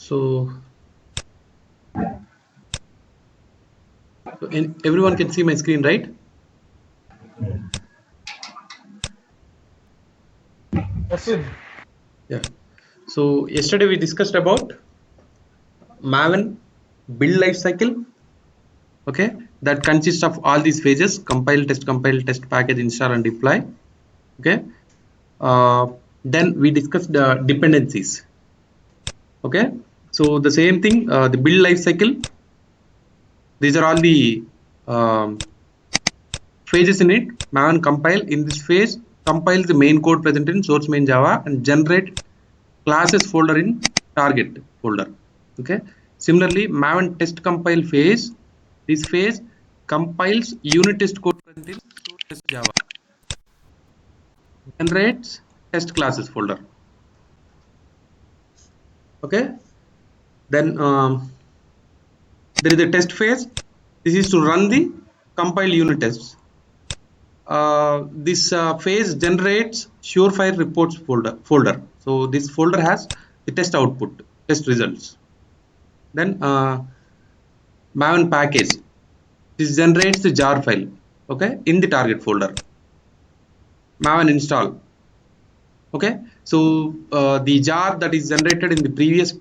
So, everyone can see my screen, right? Yes, sir. Yeah. So yesterday we discussed about Maven build life cycle. Okay, that consists of all these phases: compile, test, package, install, and deploy. Okay. Uh, then we discussed the dependencies. Okay. So the same thing, the build life cycle. These are all the phases in it. Maven compile. In this phase, compile the main code present in source main Java and generate classes folder in target folder. Okay. Similarly, Maven test compile phase. This phase compiles unit test code present in source test Java. Generates test classes folder. Okay. Then there is a test phase. This is to run the compiled unit tests. This phase generates surefire reports folder. So this folder has the test output, test results. Then Maven package. This generates the jar file, okay, in the target folder. Maven install. Okay, so the jar that is generated in the previous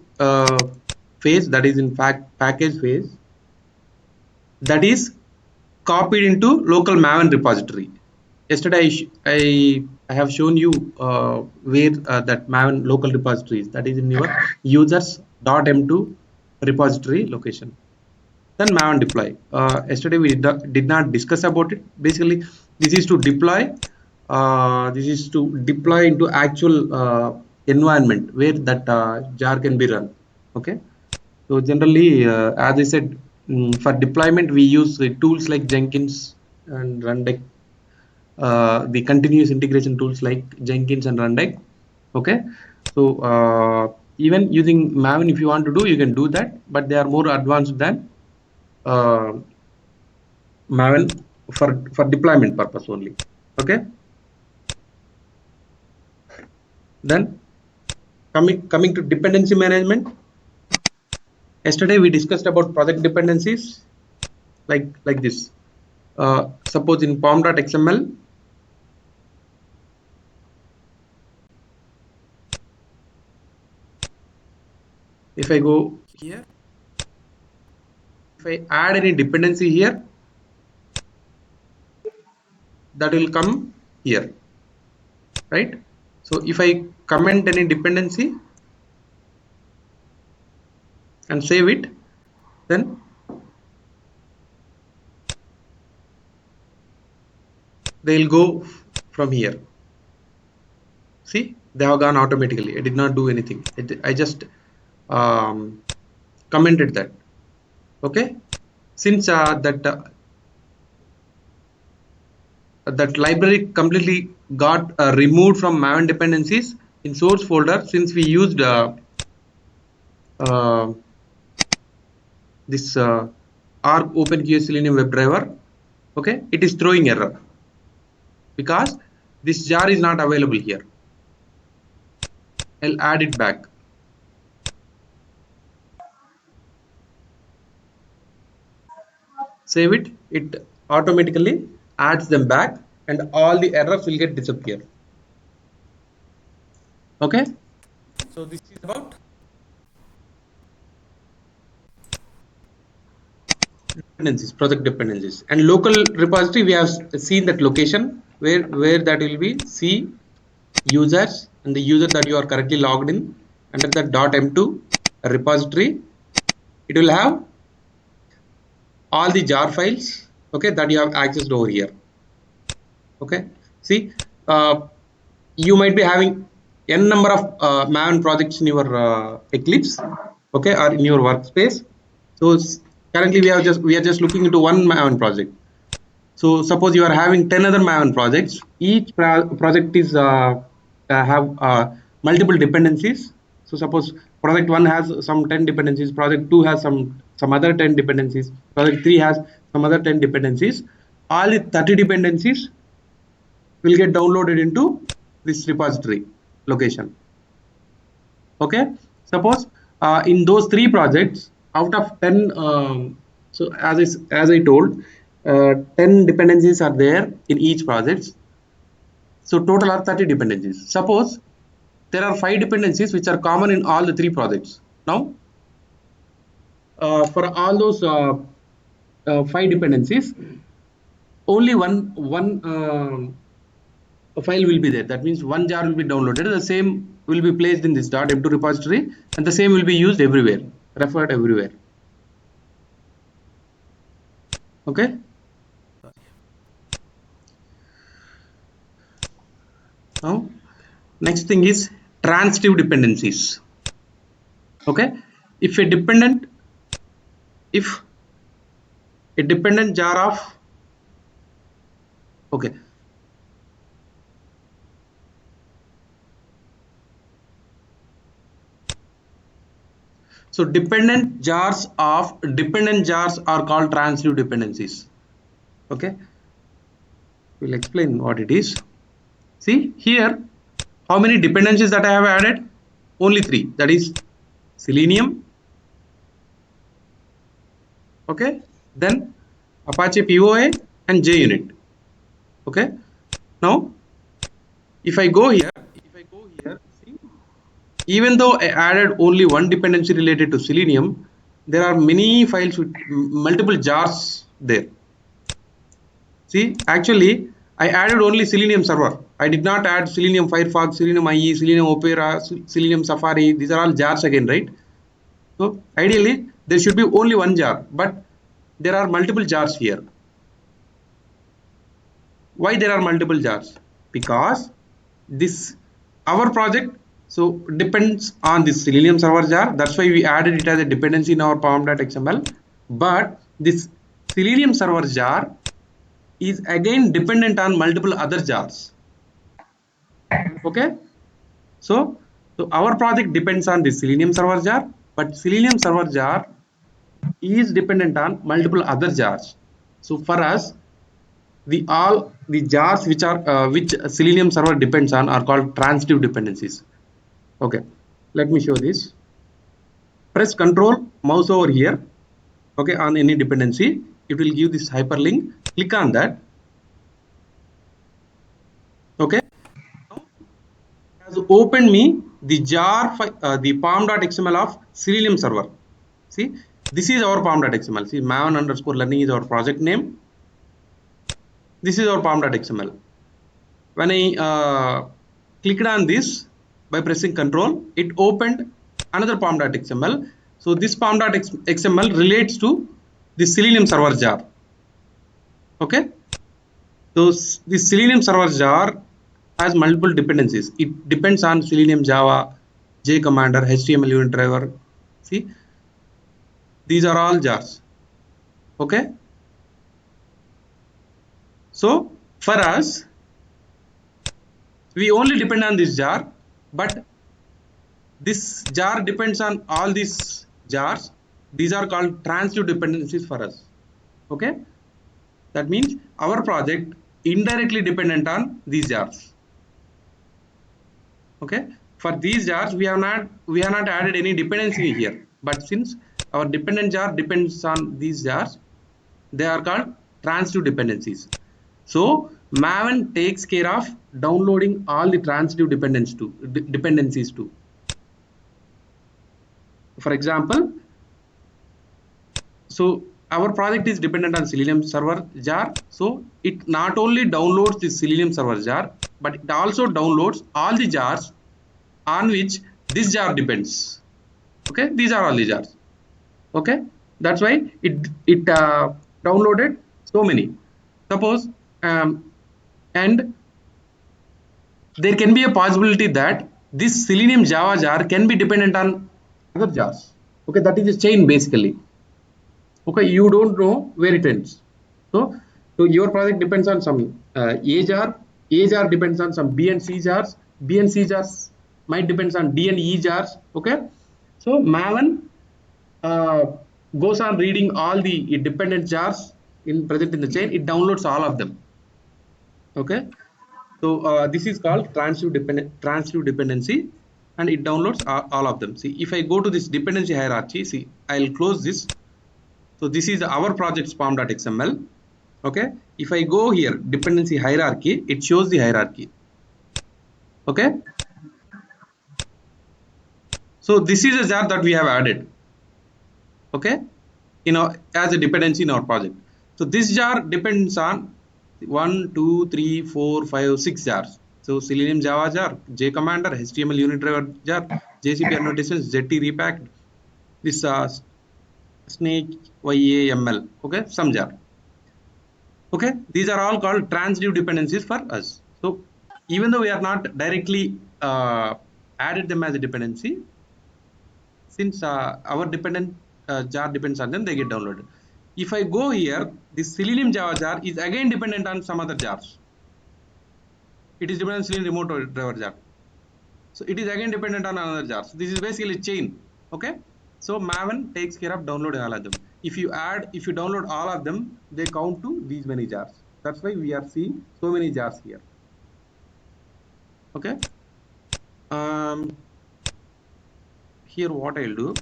phase, that is in fact package phase, that is copied into local Maven repository. Yesterday I have shown you where that Maven local repository is. That is in your users.m2 repository location. Then Maven deploy. Yesterday we did not discuss about it. Basically, this is to deploy. This is to deploy into actual environment where that jar can be run. Okay. So generally, as I said, for deployment we use tools like Jenkins and Rundeck, the continuous integration tools like Jenkins and Rundeck. Okay, so even using Maven, if you want to do, you can do that, but they are more advanced than uh, Maven for deployment purpose only. Okay, then coming to dependency management. Yesterday we discussed about project dependencies like this. Suppose in pom.xml, if I go here, if I add any dependency here, that will come here, right? So if I comment any dependency and save it, then they'll go from here. See, they have gone automatically. I did not do anything. I just commented that. Okay, since that library completely got removed from Maven dependencies in source folder, since we used uh, this arc OpenQA Selenium WebDriver, okay, it is throwing error because this jar is not available here. I'll add it back. Save it. It automatically adds them back, and all the errors will get disappear. Okay. So this is about dependencies, project dependencies, and local repository. We have seen that location where that will be C users and the user that you are currently logged in under the .m2 repository. It will have all the jar files, okay, that you have accessed over here. Okay, see, you might be having n number of Maven projects in your Eclipse, okay, or in your workspace. So currently we are just looking into one Maven project. So suppose you are having 10 other Maven projects. Each project is have multiple dependencies. So suppose project 1 has some 10 dependencies, project 2 has some other 10 dependencies, project 3 has some other 10 dependencies. All the 30 dependencies will get downloaded into this repository location. Okay, suppose In those three projects, out of 10, so as I told, 10 dependencies are there in each project. So total are 30 dependencies. Suppose there are 5 dependencies which are common in all the three projects. Now, for all those 5 dependencies, only one file will be there. That means one jar will be downloaded. The same will be placed in this .m2 repository, and the same will be used everywhere, referred everywhere. Okay. Now, next thing is transitive dependencies. Okay. If a dependent, if a dependent jar of, okay, so dependent jars are called transitive dependencies. Okay, we'll explain what it is. See here, how many dependencies that I have added? Only three. That is Selenium. Okay, then Apache POA and JUnit. Okay, now if I go here, see, even though I added only one dependency related to Selenium, there are many files with multiple jars there. See, actually, I added only Selenium server. I did not add Selenium Firefox, Selenium IE, Selenium Opera, Selenium Safari. These are all jars again, right? So ideally, there should be only one jar, but there are multiple jars here. Why there are multiple jars? Because this our project so depends on this Selenium server jar. That's why we added it as a dependency in our pom.xml. But this Selenium server jar is again dependent on multiple other jars. Okay, so our project depends on the Selenium server jar, but Selenium server jar is dependent on multiple other jars. So for us, the jars which Selenium server depends on are called transitive dependencies. Okay, let me show this. Press Control mouse over here. Okay, on any dependency, it will give this hyperlink. Click on that. Okay, has opened me the the pom.xml of Selenium server. See, this is our pom.xml. See, maven underscore learning is our project name. This is our pom.xml. When I clicked on this by pressing control, it opened another pom.xml. So this pom.xml relates to the Selenium server jar. Okay. So the Selenium server jar has multiple dependencies. It depends on Selenium Java, JCommander, HTML unit driver. See, these are all jars. Okay. So for us, we only depend on this jar, but this jar depends on all these jars. These are called transitive dependencies for us. Okay. That means our project indirectly dependent on these jars. Okay, for these jars we have not added any dependency here, but since our dependent jar depends on these jars, they are called transitive dependencies. So Maven takes care of downloading all the transitive dependencies too. For example, so our project is dependent on Selenium server jar, so it not only downloads the Selenium server jar, but it also downloads all the jars on which this jar depends. Okay, these are all the jars. Okay, that's why it downloaded so many. Suppose um, and there can be a possibility that this Selenium Java jar can be dependent on other jars. Okay, that is a chain basically. Okay, you don't know where it ends. So your project depends on some A jar depends on some B and C jars, B and C jars might depends on D and E jars. Okay, so Maven uh, goes on reading all the dependent jars in present in the chain. It downloads all of them. Okay, so this is called transitive dependency. and it downloads all of them. See, if I go to this dependency hierarchy, see, I'll close this. So this is our project spam.xml. Okay, if I go here dependency hierarchy, it shows the hierarchy. Okay, so this is a jar that we have added. Okay, as a dependency in our project. So this jar depends on 1, 2, 3, 4, 5, 6 jars. So Selenium Java jar, J commander, HTML unit driver jar, JCP annotations, ZT repacked, this snake YAML. Okay, some jar. Okay, these are all called transitive dependencies for us. So even though we are not directly added them as a dependency, since our dependent jar depends on them, they get downloaded. If I go here, this Selenium Java jar is again dependent on some other jars. It is dependent on Selenium remote driver jar. So it is again dependent on another jar. So this is basically chain. Okay. So Maven takes care of downloading all of them. If you download all of them, they count to these many jars. That's why we are seeing so many jars here. Okay. Here what I'll do,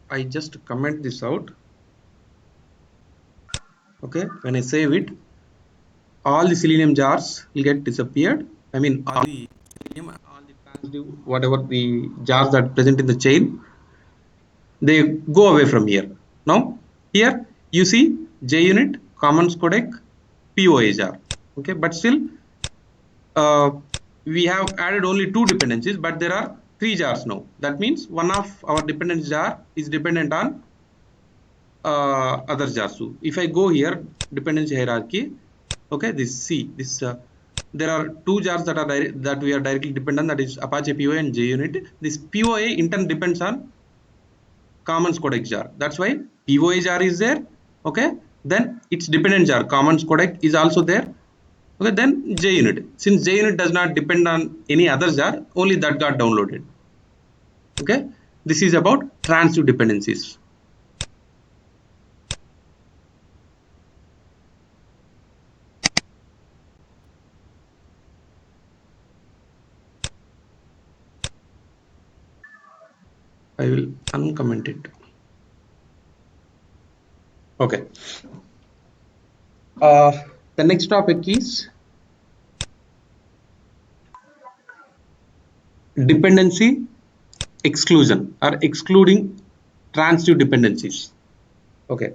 I just comment this out. Okay, when I save it, all the Selenium jars will get disappeared. I mean, all the Selenium, all the transitive, whatever the jars that present in the chain, they go away from here. Now, here you see JUnit, Commons Codec, POA jar. Okay, but still, uh, we have added only 2 dependencies, but there are 3 jars now. That means one of our dependency jar is dependent on other jars too. If I go here, dependency hierarchy, okay, this there are 2 jars that we are directly dependent on, that is Apache POA and JUnit. This POA in turn depends on Commons Codec jar. That's why POA jar is there. Okay, then its dependent jar Commons Codec is also there. Okay, then JUnit. Since JUnit does not depend on any other jar, only that got downloaded. Okay, this is about transitive dependencies. I will uncomment it. Okay. Uh, the next topic is dependency exclusion or excluding transitive dependencies. Okay.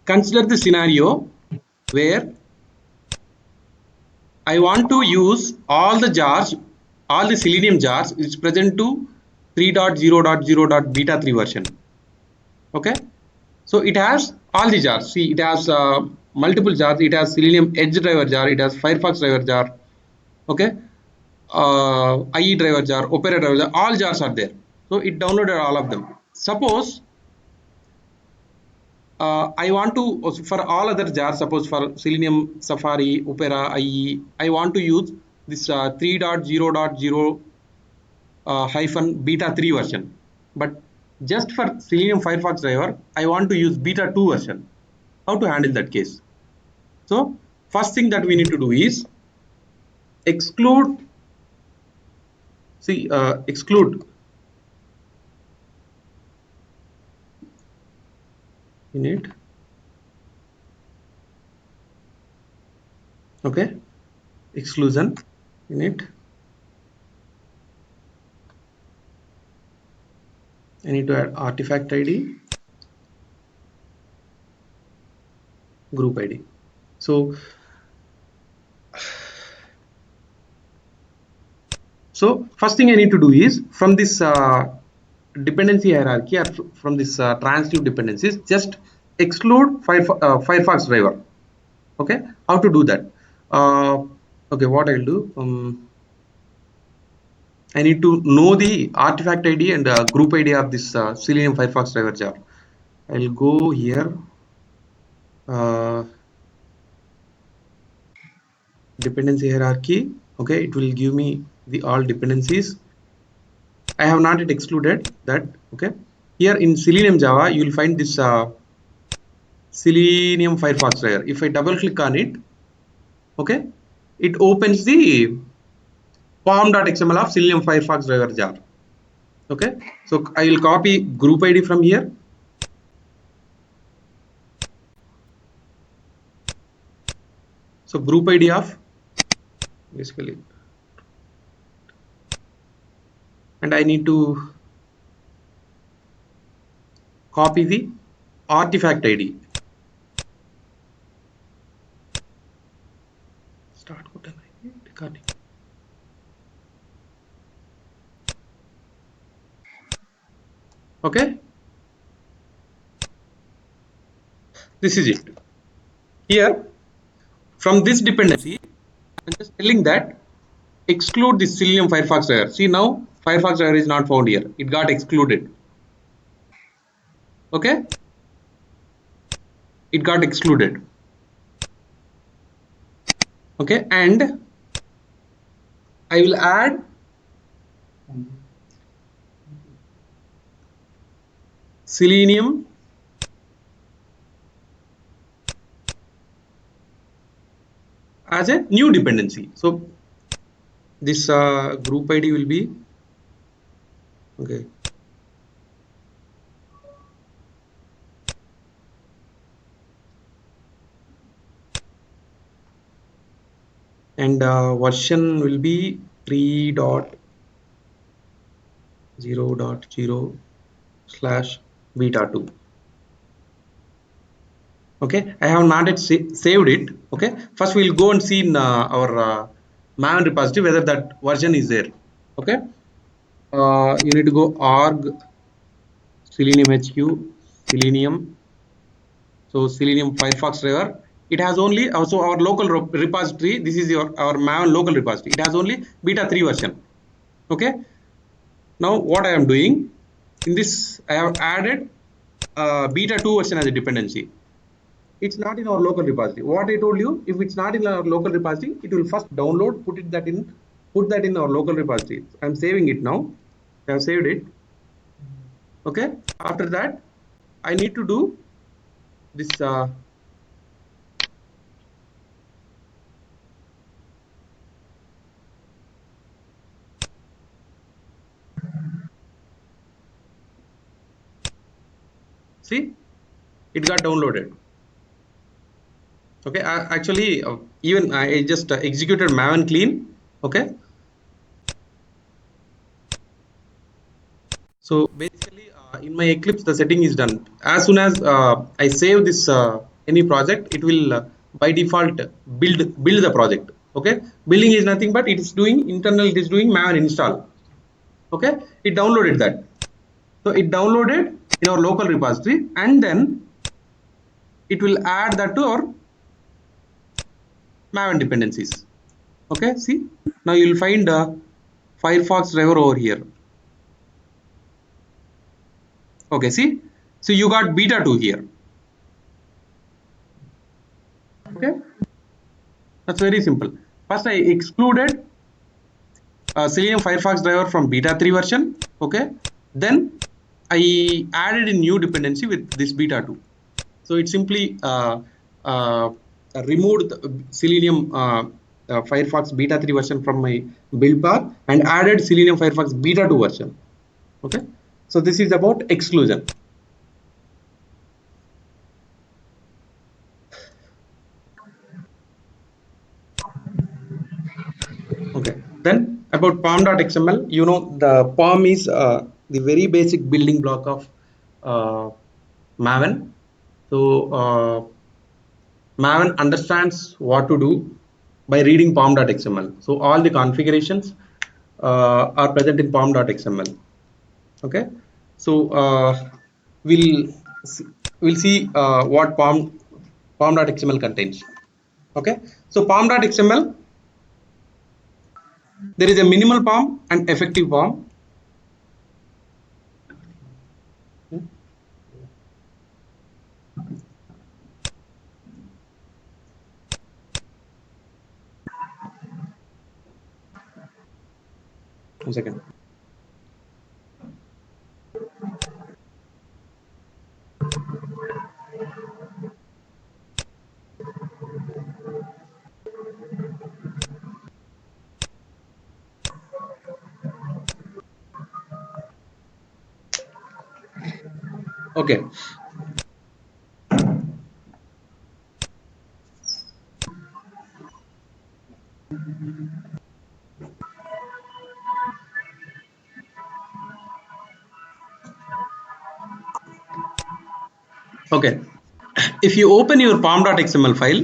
Consider the scenario where I want to use all the jars, all the Selenium jars is present to 3.0.0.beta 3 version. Okay. So it has all the jars. See, it has multiple jars. It has Selenium Edge driver jar. It has Firefox driver jar. Okay. IE driver jar, Opera driver jar, all jars are there. So it downloaded all of them. Suppose I want to, for all other jars, suppose for Selenium, Safari, Opera, IE, I want to use this 3.0.0 hyphen beta 3 version. But just for Selenium Firefox driver, I want to use beta 2 version. How to handle that case? So first thing that we need to do is exclude, exclude init. Okay, exclusion init. I need to add artifact ID, group ID. So first thing I need to do is from this dependency hierarchy or from this transitive dependencies, just exclude Firefox driver. Okay, how to do that? Okay, what I'll do? I need to know the artifact ID and group ID of this Selenium Firefox driver jar. I'll go here. Dependency hierarchy. Okay, it will give me the all dependencies. I have not yet excluded that. Okay, here in Selenium Java you will find this Selenium Firefox driver. If I double click on it, okay, it opens the pom.xml of Selenium Firefox driver jar. Okay, so I will copy group ID from here. So group ID of basically, and I need to copy the artifact ID. Start button ID recording. Okay, this is it. Here from this dependency, I'm just telling that exclude the Selenium Firefox driver. See now Firefox driver is not found here. It got excluded. Okay, it got excluded. Okay, and I will add Selenium as a new dependency. So this group ID will be okay. And version will be 3.0.0 slash beta 2. Okay, I have not yet saved it. Okay, first we'll go and see in our Maven repository whether that version is there. Okay, you need to go org selenium hq selenium. So Selenium Firefox driver, it has only also our local repository. This is our Maven local repository. It has only beta 3 version. Okay, now what I am doing in this, I have added beta 2 version as a dependency. It's not in our local repository. What I told you, if it's not in our local repository, it will first download, put that in our local repository. I'm saving it now. I have saved it. Okay, after that I need to do this see, it got downloaded. Okay, actually even I just executed Maven clean. Okay, so basically in my Eclipse the setting is done. As soon as I save this any project, it will by default build the project. Okay, building is nothing but it is doing internal, it is doing Maven install. Okay, it downloaded that. So it downloaded in our local repository, and then it will add that to our Maven dependencies. Okay, see, now you will find Firefox driver over here. Okay, see, so you got beta 2 here. Okay, that's very simple. First I excluded Selenium Firefox driver from beta 3 version. Okay, then I added a new dependency with this beta 2. So it simply uh, removed the Selenium Firefox beta 3 version from my build path and added Selenium Firefox beta 2 version. Okay, so this is about exclusion. Okay, then about pom.xml, you know the pom is the very basic building block of Maven. So Maven understands what to do by reading pom.xml. So all the configurations are present in pom.xml. Okay, so we'll we'll see what pom.xml contains. Okay, so pom.xml, there is a minimal pom and effective pom. One second. Okay. Okay. If you open your pom.xml file,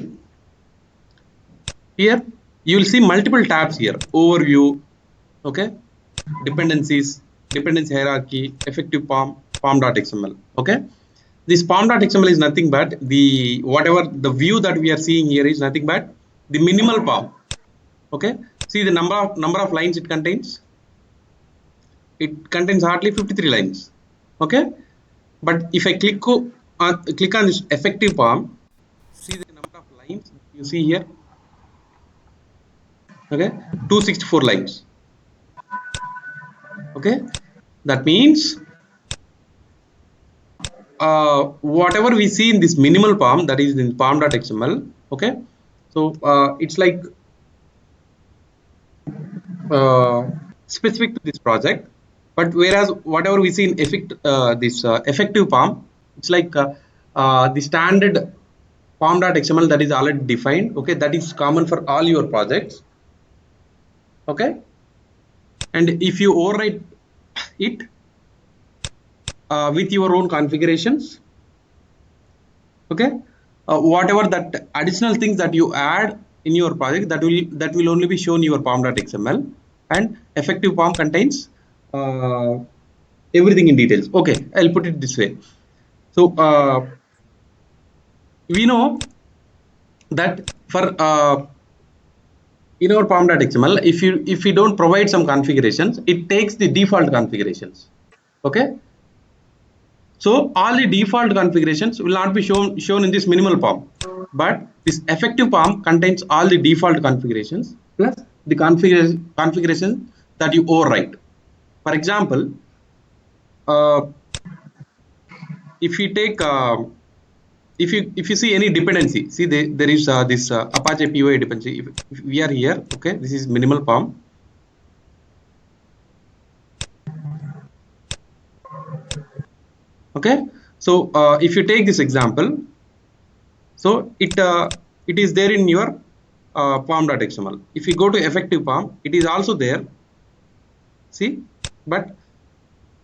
here you will see multiple tabs here. Overview, okay, dependencies, dependency hierarchy, effective pom.xml. Okay. This pom.xml is nothing but the whatever the view that we are seeing here is nothing but the minimal pom. Okay. See the number of lines it contains. It contains hardly 53 lines. Okay. But if I click on this effective pom, see the number of lines you see here. Okay, 264 lines. Okay, that means whatever we see in this minimal pom, that is in pom.xml. Okay, so it's like uh, specific to this project, but whereas whatever we see in this effective pom, it's like the standard pom.xml that is already defined. Okay, that is common for all your projects. Okay, and if you overwrite it with your own configurations, okay, whatever that additional things that you add in your project, that will only be shown in your pom.xml, and effective pom contains uh, everything in details. Okay, I'll put it this way. So we know that for in our pom.xml, if you don't provide some configurations, it takes the default configurations. Okay, so all the default configurations will not be shown in this minimal POM, but this effective POM contains all the default configurations plus the configuration that you overwrite. For example, uh, if you take if you see any dependency, see there is this Apache POA dependency. If we are here, okay, this is minimal POM. Okay, so if you take this example, so it is there in your pom.xml. If you go to effective pom, it is also there. See, but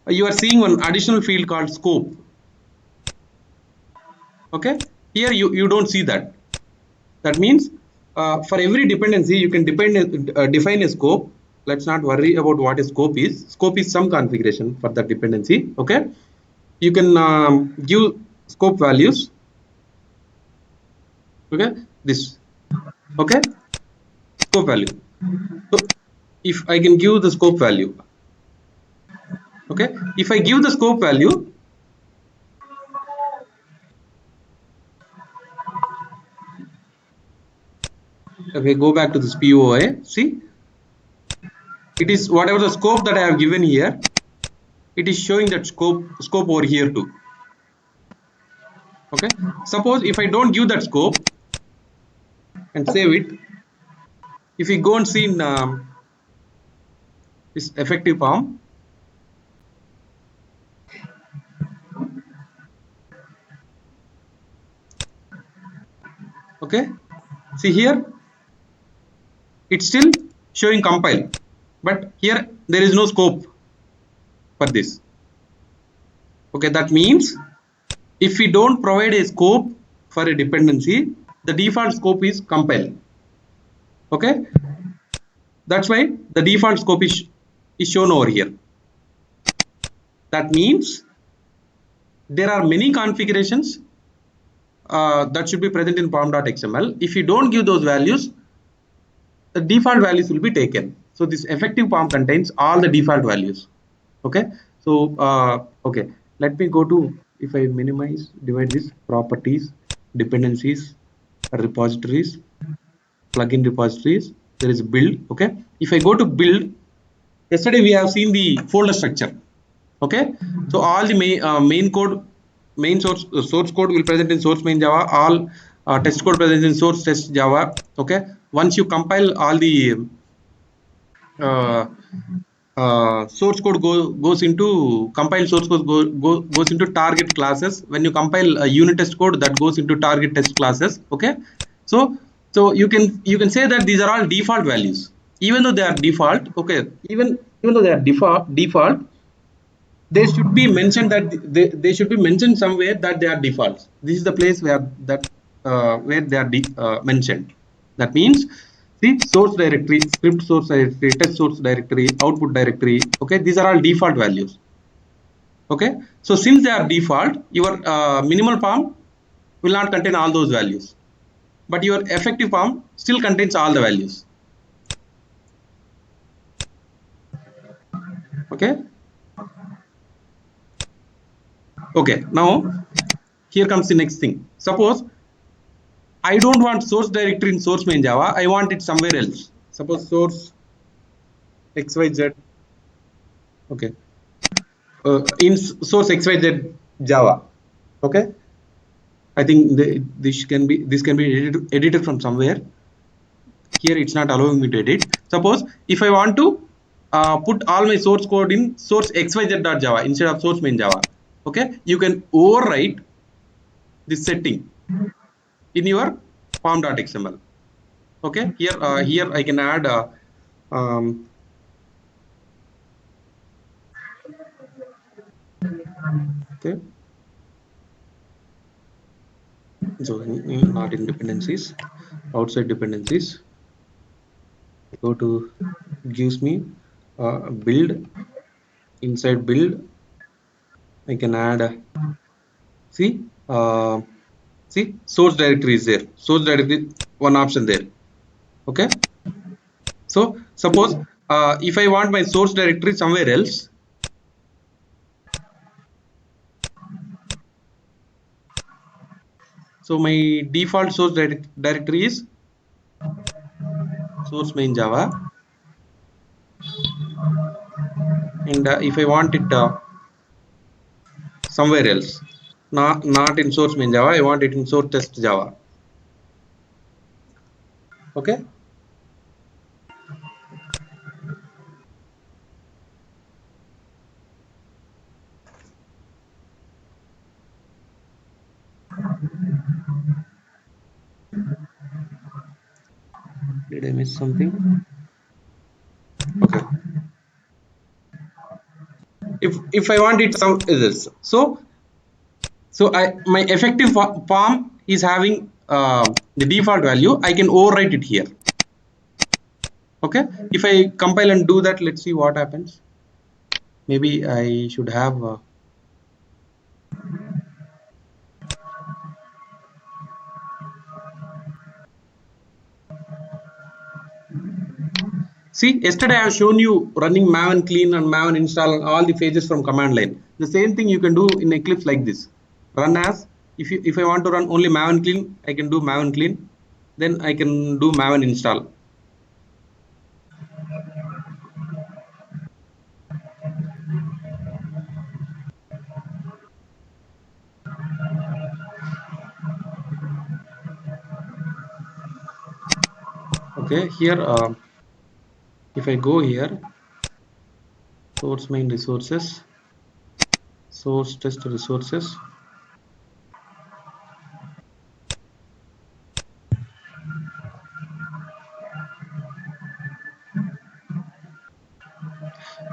you are seeing one additional field called scope. Okay, here you don't see that. That means for every dependency you can define a scope. Let's not worry about what a scope is. Scope is some configuration for that dependency. Okay, you can give scope values. Okay, this. Okay, scope value. So if I can give the scope value, okay, if I give the scope value, okay, go back to this POI, see, it is whatever the scope that I have given here, it is showing that scope over here too. Okay, suppose if I don't give that scope and save it, if we go and see in this effective form, okay, see here it's still showing compile, but here there is no scope for this. Okay, that means if we don't provide a scope for a dependency, the default scope is compile. Okay, that's why the default scope is shown over here. That means there are many configurations that should be present in pom.xml. If you don't give those values, the default values will be taken. So this effective pom contains all the default values. Okay, so okay, let me go to, if I minimize, divide this, properties, dependencies, repositories, plugin repositories, there is build. Okay, if I go to build, yesterday we have seen the folder structure. Okay, so all the main code, main source code will present in source main Java. All test code present in source test Java. Okay, once you compile all the uh, source code goes into compile source code goes into target classes. When you compile a unit test code, that goes into target test classes. Okay, so you can say that these are all default values, even though they are default. Okay, even though they are default, they should be mentioned that they should be mentioned somewhere that they are defaults. This is the place where they are mentioned. That means, see, source directory, script source directory, test source directory, output directory. Okay, these are all default values. Okay, so since they are default, your minimal palm will not contain all those values, but your effective palm still contains all the values. Okay, okay, now here comes the next thing. Suppose I don't want source directory in source main Java. I want it somewhere else. Suppose source XYZ. Okay. In source XYZ Java. Okay. I think this can be edited from somewhere. Here it's not allowing me to edit. Suppose if I want to put all my source code in source XYZ.java instead of source main Java. Okay. You can overwrite this setting in your form.xml. Okay. Here I can add um, okay. So not in dependencies, outside dependencies, go to, gives me build. Inside build I can add see uh, see source directory is there, source directory, one option there. Okay, so suppose if I want my source directory somewhere else, so my default source directory is source main Java, and if I want it somewhere else, not in source main Java, I want it in source test Java. Okay, did I miss something? Okay, if I want it some else, so I my effective form is having the default value. I can overwrite it here. Okay, if I compile and do that, let's see what happens. Maybe I should have see, yesterday I have shown you running maven clean and maven install and all the phases from command line. The same thing you can do in Eclipse like this. Run as, if I want to run only maven clean, I can do maven clean, then I can do maven install. Okay, here if I go here, source main resources, source test resources.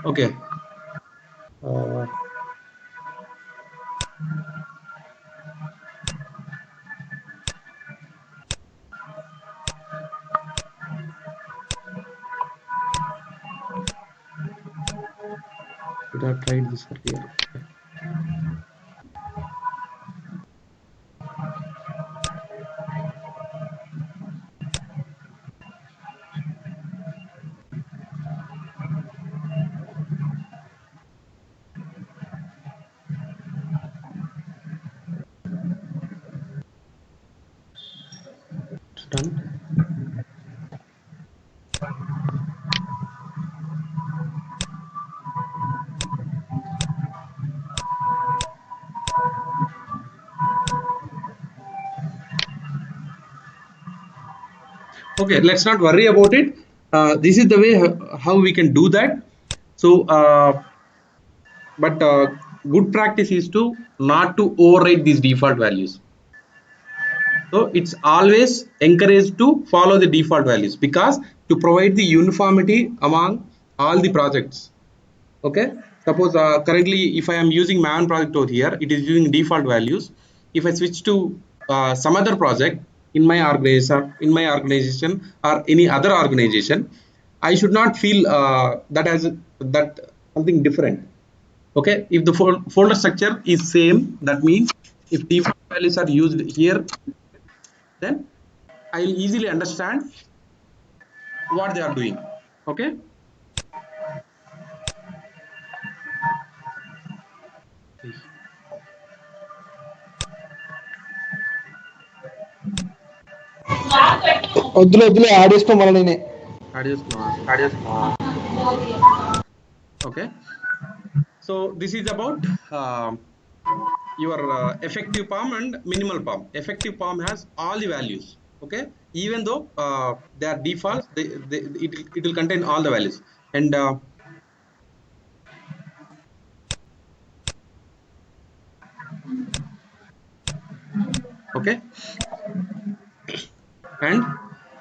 Okay, uh, should have tried this earlier. It's done. Okay, let's not worry about it. This is the way how we can do that. So but good practice is to not to override these default values. So it's always encouraged to follow the default values, because to provide the uniformity among all the projects. Okay, suppose currently if I am using Maven project over here, it is using default values. If I switch to some other project in my organization or any other organization, I should not feel that as that something different. Okay, if the folder structure is same, that means if default values are used here, then I will easily understand what they are doing. Okay. వద్దులే వద్దులే ఆడేసుకో మళ్ళీ నేనే. Okay, so this is about your effective palm and minimal palm. Effective palm has all the values. Okay, even though they are defaults, it will contain all the values. And okay, and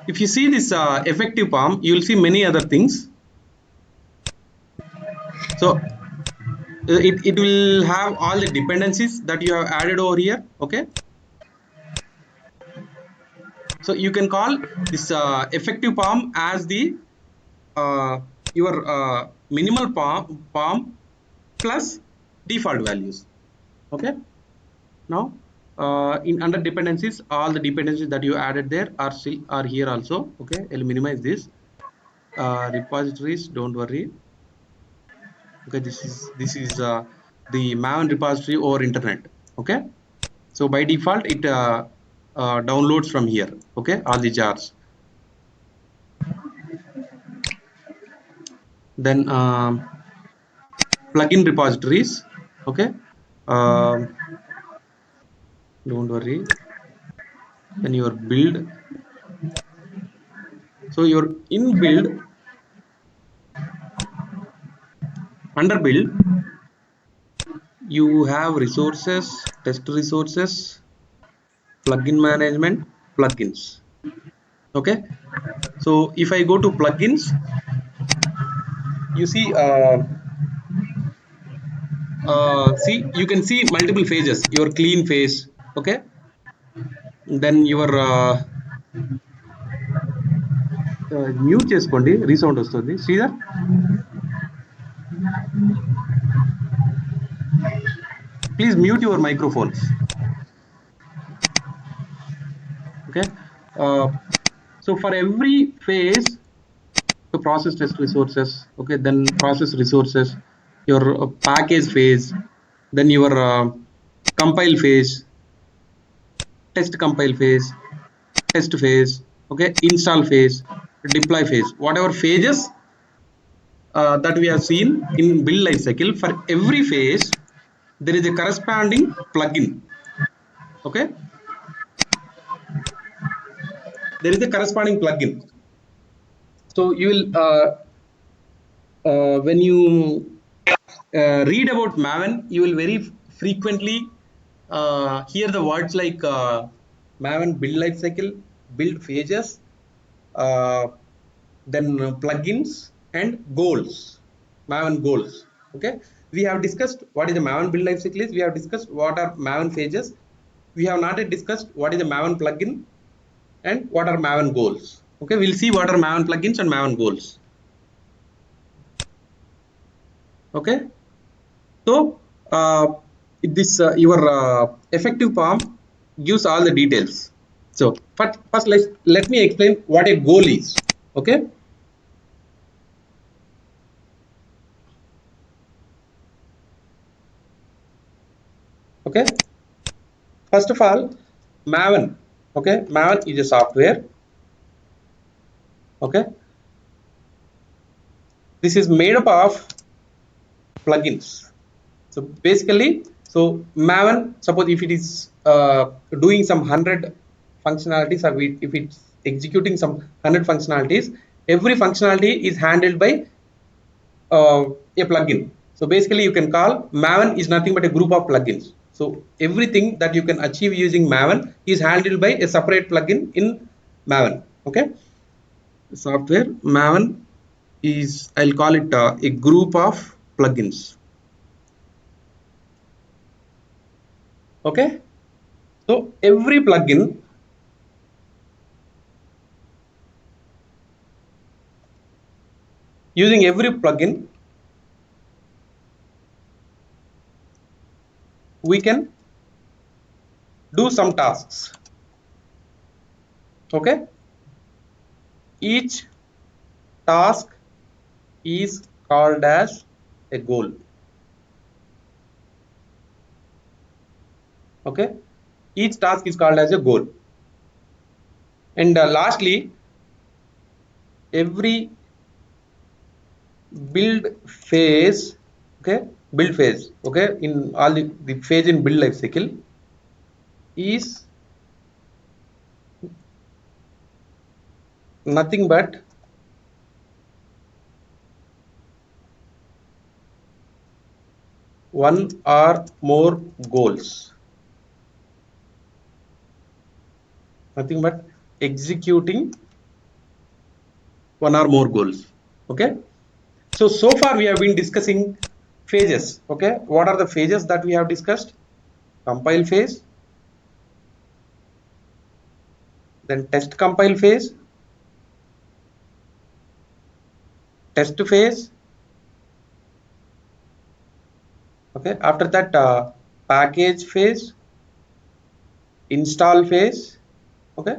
if you see this effective palm, you will see many other things. So it will have all the dependencies that you have added over here. Okay, so you can call this effective palm as the uh, your minimal palm plus default values. Okay, now in under dependencies, all the dependencies that you added there are still are here also. Okay, I'll minimize this. Repositories, don't worry. Okay, this is the Maven repository over internet. Okay, so by default it downloads from here. Okay, all the jars. Then plugin repositories. Okay, um, don't worry. Then your build. So your in build, under build, you have resources, test resources, plugin management, plugins. Okay, so if I go to plugins, you see you can see multiple phases. Your clean phase. Okay, then your mute చేసుకోండి, resound వస్తుంది. Sridhar, please mute your microphones. Okay, uh, so for every phase, so process test resources. Okay, then process resources, your package phase, then your compile phase, test compile phase, test phase. Okay, install phase, deploy phase, whatever phases that we have seen in build life cycle. For every phase there is a corresponding plugin. Okay, there is a corresponding plugin. So you will when you read about Maven, you will very frequently hear the words like Maven build life cycle, build phases, uh, then plugins and goals. Maven goals. Okay, we have discussed what is the Maven build life cycle is. We have discussed what are Maven phases. We have not yet discussed what is the Maven plugin and what are Maven goals. Okay, we'll see what are Maven plugins and Maven goals. Okay, so this your effective palm gives all the details. So first let me explain what a goal is. Okay, okay, first of all, Maven. Okay, Maven is a software. Okay, this is made up of plugins. So basically, so Maven, suppose if it is doing some 100 functionalities, or if it's executing some 100 functionalities, every functionality is handled by a plugin. So basically you can call Maven is nothing but a group of plugins. So everything that you can achieve using Maven is handled by a separate plugin in Maven. Okay. Software Maven is, I'll call it a group of plugins. Okay. So every plugin, using every plugin, we can do some tasks. Okay. Each task is called as a goal. Okay. Each task is called as a goal. And lastly, every build phase, okay, build phase, okay, in all the phase in build life cycle is nothing but one or more goals, nothing but executing one or more goals. Okay. So far we have been discussing phases. Okay, what are the phases that we have discussed? Compile phase, then test compile phase, test phase. Okay, after that package phase, install phase. Okay,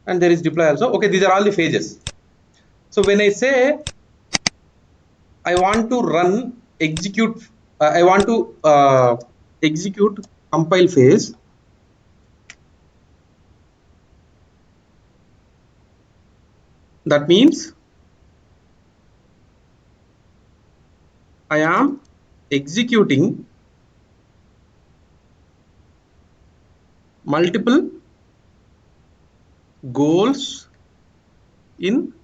and there is deploy also. Okay, these are all the phases. So when I say I want to run execute, I want to execute compile phase, that means I am executing multiple goals in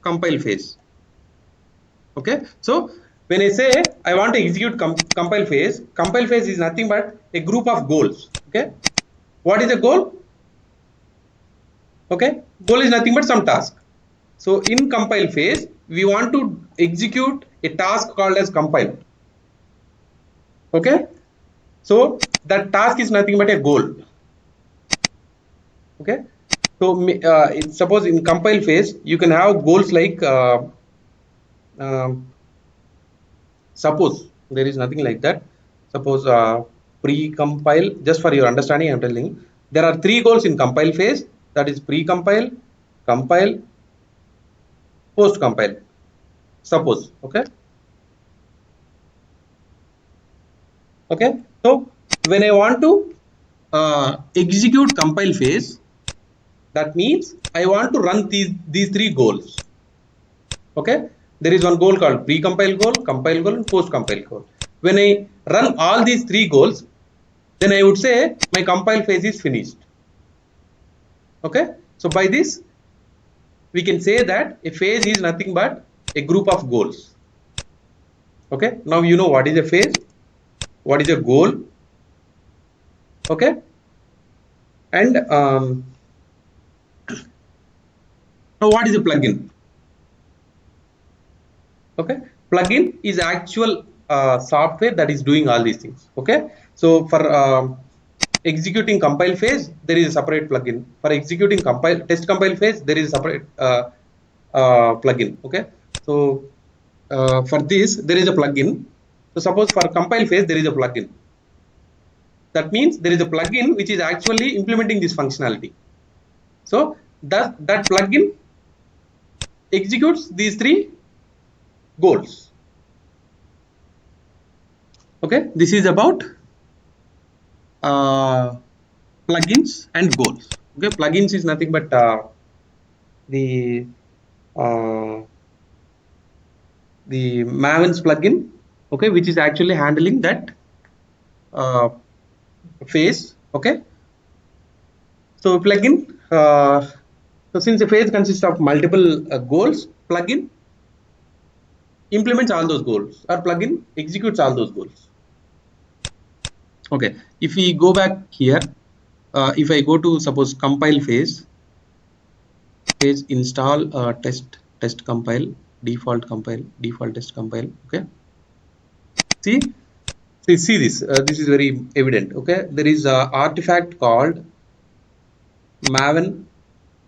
compile phase. Okay, so when I say I want to execute compile phase is nothing but a group of goals. Okay, what is a goal? Okay, goal is nothing but some task. So in compile phase we want to execute a task called as compile. Okay, so that task is nothing but a goal. Okay, so suppose in compile phase you can have goals like um, suppose there is nothing like that. Suppose pre-compile, just for your understanding I'm telling, there are three goals in compile phase, that is pre-compile, compile, post-compile. Suppose. Okay. Okay, so when I want to execute compile phase, that means I want to run these three goals. Okay, there is one goal called pre-compile goal, compile goal, and post-compile goal. When I run all these three goals, then I would say my compile phase is finished. Okay, so by this we can say that a phase is nothing but a group of goals. Okay, now you know what is a phase, what is a goal. Okay, and now what is a plugin? Okay, plugin is actual software that is doing all these things. Okay, so for executing compile phase there is a separate plugin. For executing compile test compile phase there is a separate plugin. Okay, so for this there is a plugin. So suppose for compile phase there is a plugin, that means there is a plugin which is actually implementing this functionality. So that plugin executes these three goals. Okay, this is about uh, plugins and goals. Okay, plugins is nothing but the uh, the Maven's plugin. Okay, which is actually handling that uh, phase. Okay, so plugin. So since the phase consists of multiple goals, plugin implements all those goals, or plugin executes all those goals. Okay, if we go back here, if I go to suppose compile phase install test compile default test compile. Okay, see see this, this is very evident. Okay, there is a artifact called Maven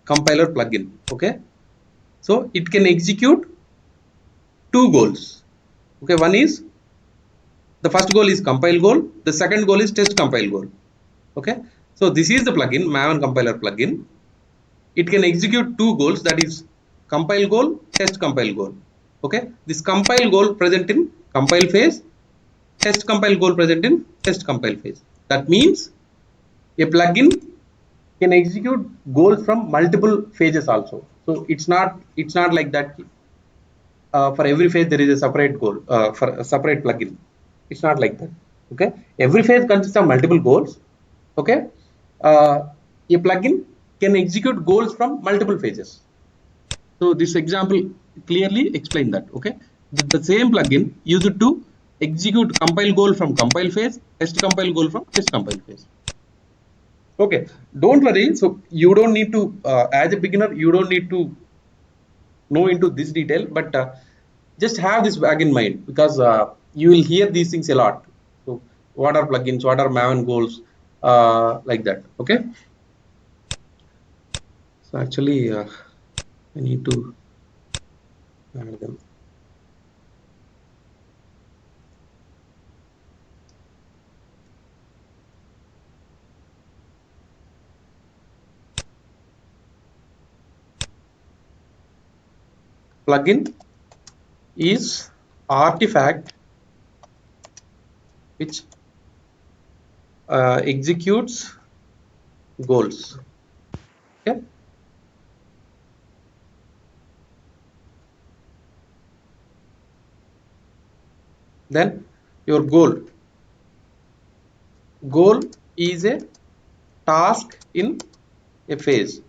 compiler plugin. Okay, so it can execute two goals. Okay, one is the first goal is compile goal, the second goal is test compile goal. Okay, so this is the plugin Maven compiler plugin. It can execute two goals, that is compile goal, test compile goal. Okay, this compile goal present in compile phase, test compile goal present in test compile phase. That means a plugin can execute goals from multiple phases also. So it's not like that for every phase there is a separate goal for a separate plugin. It's not like that. Okay, every phase consists of multiple goals. Okay, uh, a plugin can execute goals from multiple phases. So this example clearly explain that. Okay, the same plugin used to execute compile goal from compile phase, test compile goal from test compile phase. Okay, don't worry. So you don't need to as a beginner you don't need to know into this detail, but just have this back in mind, because you will hear these things a lot. So what are plugins, what are Maven goals, like that. Okay, so actually I need to add them. Plugin is artifact which executes goals. Okay, then your goal is a task in a phase.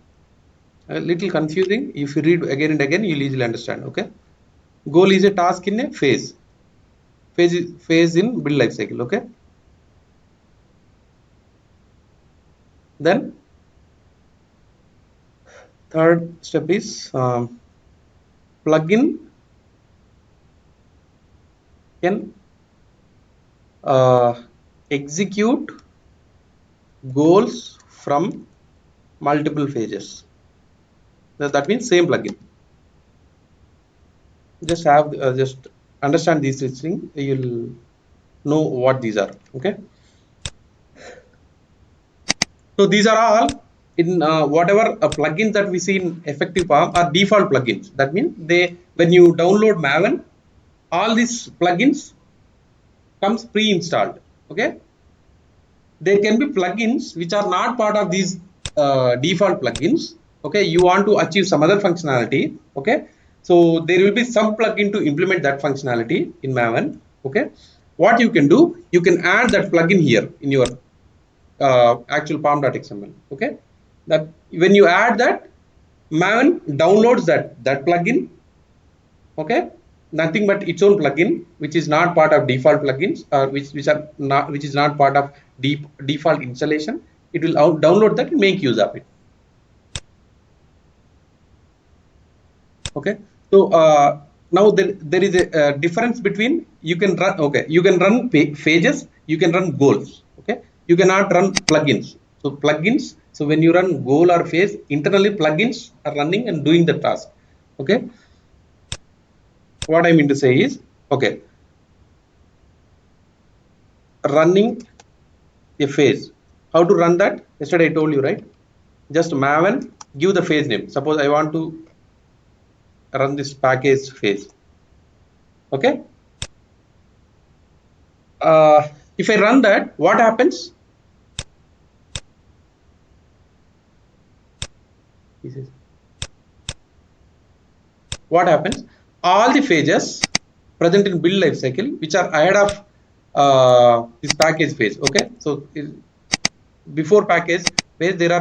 A little confusing. If you read again and again, you'll easily understand. Okay, goal is a task in a phase. Phase in build life cycle. Okay, then third step is plugin can uh, execute goals from multiple phases. That means same plugin. Just understand these things. You'll know what these are. Okay, so these are all in whatever plugins that we see in effective farm are default plugins. That means they, when you download Maven, all these plugins comes pre-installed. Okay, there can be plugins which are not part of these default plugins. Okay, you want to achieve some other functionality. Okay, so there will be some plugin to implement that functionality in Maven. Okay, what you can do, you can add that plugin here in your actual pom.xml. Okay, that when you add that, Maven downloads that plugin. Okay, nothing but its own plugin which is not part of default plugins, or which is not part of default installation. It will download that and make use of it. Okay, so now there is a difference between, you can run, okay, you can run phases, you can run goals. Okay, you cannot run plugins. So plugins, so when you run goal or phase, internally plugins are running and doing the task. Okay, what I mean to say is, okay, running a phase, how to run that, yesterday I told you, right? Just Maven, give the phase name. Suppose I want to run this package phase. Okay, if I run that, what happens? What happens? All the phases present in build life cycle which are ahead of this package phase. Okay, so before package phase there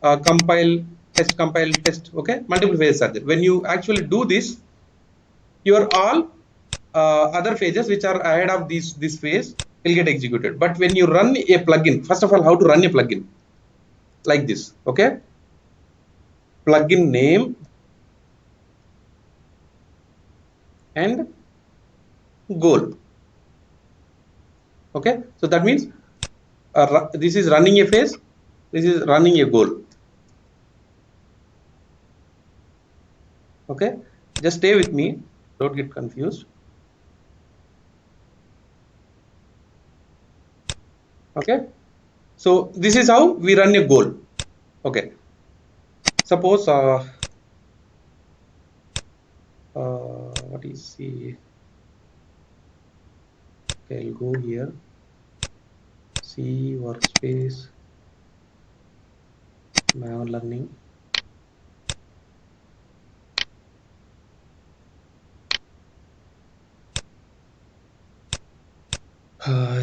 are compile test. Okay, multiple phases are there. When you actually do this, you are all other phases which are ahead of this phase will get executed. But when you run a plugin, first of all, how to run a plugin? Like this, okay? Plugin name and goal. Okay, so that means this is running a phase, this is running a goal. Okay, just stay with me, don't get confused. Okay, so this is how we run a goal. Okay, suppose what is the, okay, I'll go here, C workspace, Maven learning.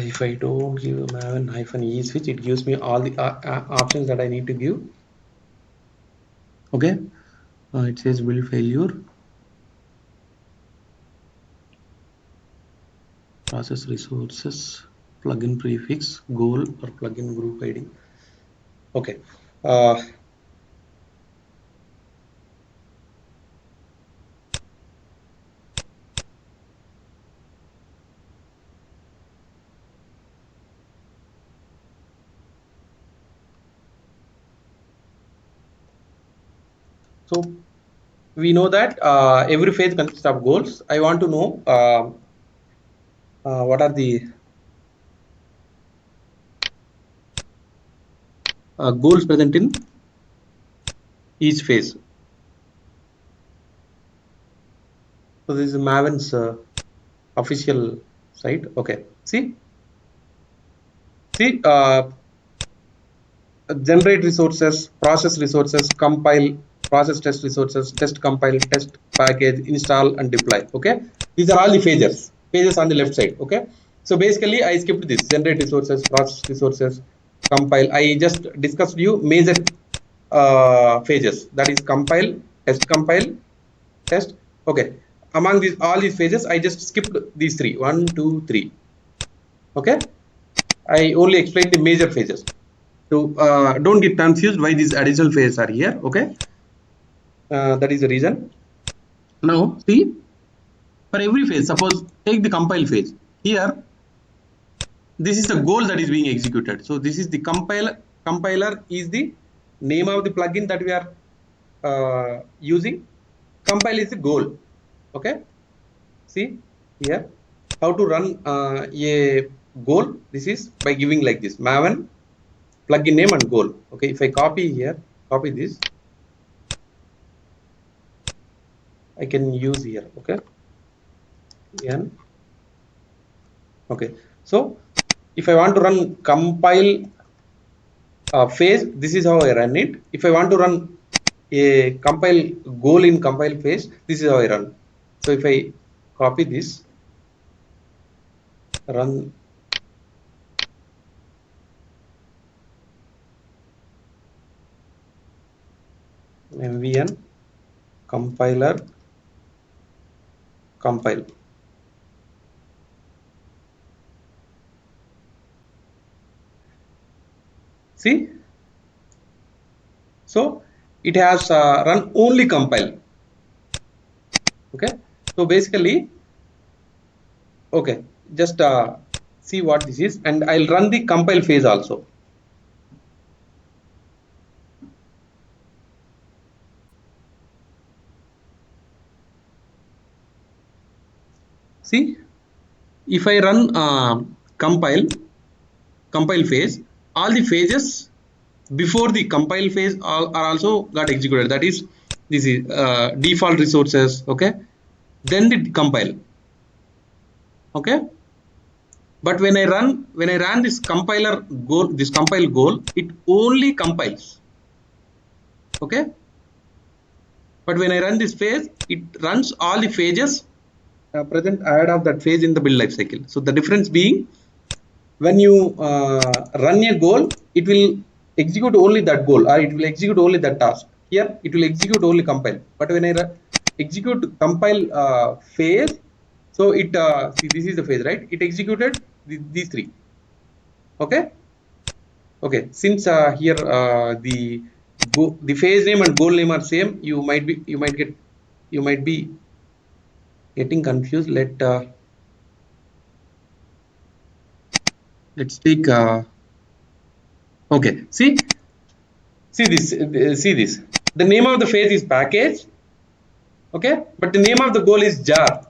If I don't give Maven -e switch, it gives me all the options that I need to give. Okay, it says build failure, process resources, plugin prefix, goal or plugin group ID. Okay. So we know that every phase consists of goals. I want to know what are the goals present in each phase. So this is Maven's official site. Okay, see, generate resources, process resources, compile, process test resources, test compile, test package, install and deploy. Okay, these are all the phases on the left side. Okay, so basically I skipped this generate resources, process resources, compile. I just discussed you major phases, that is compile, test. Okay, among these all these phases I just skipped these three, 1 2 3. Okay, I only explained the major phases. So don't get confused why these additional phases are here. Okay, that is the reason. Now see, for every phase, suppose take the compile phase. Here, this is the goal that is being executed. So this is the compiler. Compiler is the name of the plugin that we are using. Compile is the goal. Okay. See here how to run a goal. This is by giving like this Maven plugin name and goal. Okay. If I copy here, copy this, I can use here. Okay. N. Okay, so if I want to run compile phase, this is how I run it. If I want to run a compile goal in compile phase, this is how I run. So if I copy this, run mvn compiler compile. See, so it has run only compile. Okay, so basically, okay, just see what this is, and I'll run the compile phase also. See, if I run compile phase, all the phases before the compile phase are also got executed. That is, this is default resources. Okay, then the compile. Okay, but when I ran this compiler goal, this compile goal, it only compiles. Okay, but when I run this phase, it runs all the phases present ahead of that phase in the build life cycle. So the difference being, when you run a goal, it will execute only that goal, or it will execute only that task. Here it will execute only compile, but when I execute compile phase, So it see, this is the phase, right? It executed these three. Okay. Okay, since here the phase name and goal name are same, you might be getting confused. Let's take okay. See this. The name of the phase is package. Okay, but the name of the goal is jar.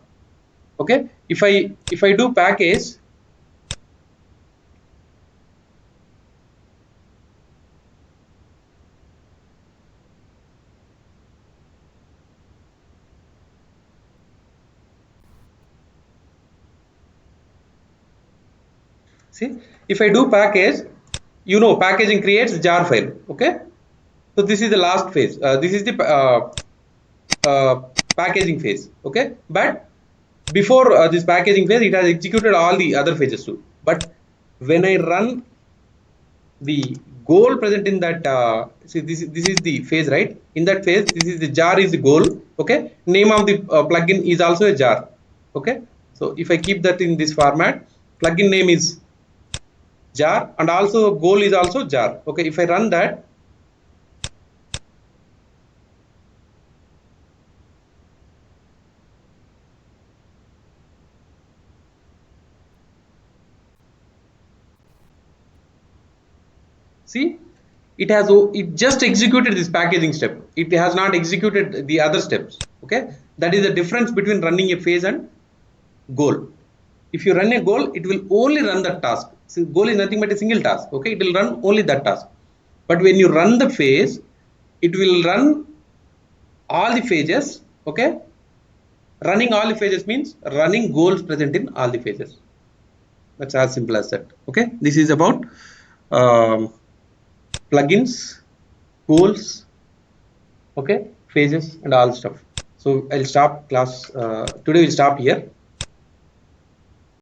Okay, if I do package, see, if I do package, packaging creates jar file. Okay, so this is the last phase. This is the packaging phase. Okay, but before this packaging phase, it has executed all the other phases too. But when I run the goal present in that, see, this is the phase, right? In that phase, this is the jar is the goal. Okay, name of the plugin is also a jar. Okay, so if I keep that in this format, plugin name is jar and also goal is also jar. Okay, if I run that, see, it just executed this packaging step. It has not executed the other steps. Okay, that is the difference between running a phase and goal. If you run a goal, it will only run that task. So goal is nothing but a single task. Okay, it will run only that task. But when you run the phase, it will run all the phases. Okay, running all the phases means running goals present in all the phases. That's as simple as that. Okay, this is about um, plugins, goals, okay, phases and all stuff. So I'll stop class today. We'll stop here.